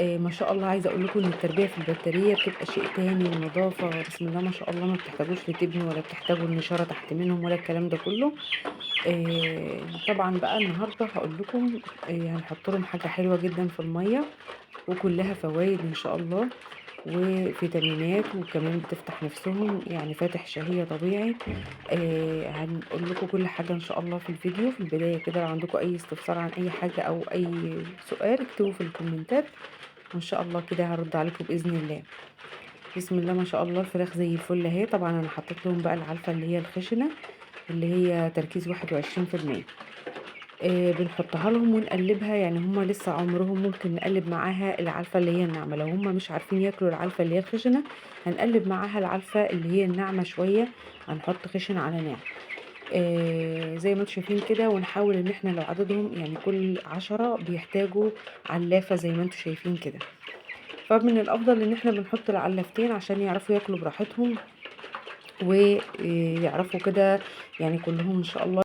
ما شاء الله عايزة أقول لكم إن التربية في البطارية بتبقى شيء تاني، والنضافة بسم الله ما شاء الله، ما بتحتاجوش لتبنوا ولا بتحتاجوا النشارة تحت منهم ولا الكلام ده كله. طبعًا بقى النهارده هاقول لكم هنحط لهم حاجة حلوة جدًا في المَيّة، وكلّها فوايد إن شاء الله، وفيتامينات، وكمان بتفتح نفسهم، يعني فاتح شهية طبيعي. هنقول لكم كل حاجة إن شاء الله في الفيديو. في البداية كده لو عندكم أي استفسار عن أي حاجة أو أي سؤال اكتبوا في الكومنتات، وإن شاء الله كده هارُد عليكم بإذن الله. بسم الله ما شاء الله الفراخ زي الفل أهي. طبعًا أنا حطيت لهم بقى العلفة اللي هي الخشنة، اللي هي تركيز 21%. بنحطها لهم ونقلّبها، يعني هُم لسه عمرهم ممكن نقلّب معاها العلفة اللي هي الناعمة، لو هُم مش عارفين ياكلوا العلفة اللي هي الخشنة، هنقلّب معاها العلفة اللي هي الناعمة شوية، هنحط خشن على ناعم. زي ما أنتم شايفين كده، ونحاول إن إحنا لو عددهم يعني كل 10 بيحتاجوا علافة زي ما أنتم شايفين كده، فمن الأفضل إن إحنا بنحط العلافتين عشان يعرفوا ياكلوا براحتهم، ويعرفوا كده يعني كلّهم إن شاء الله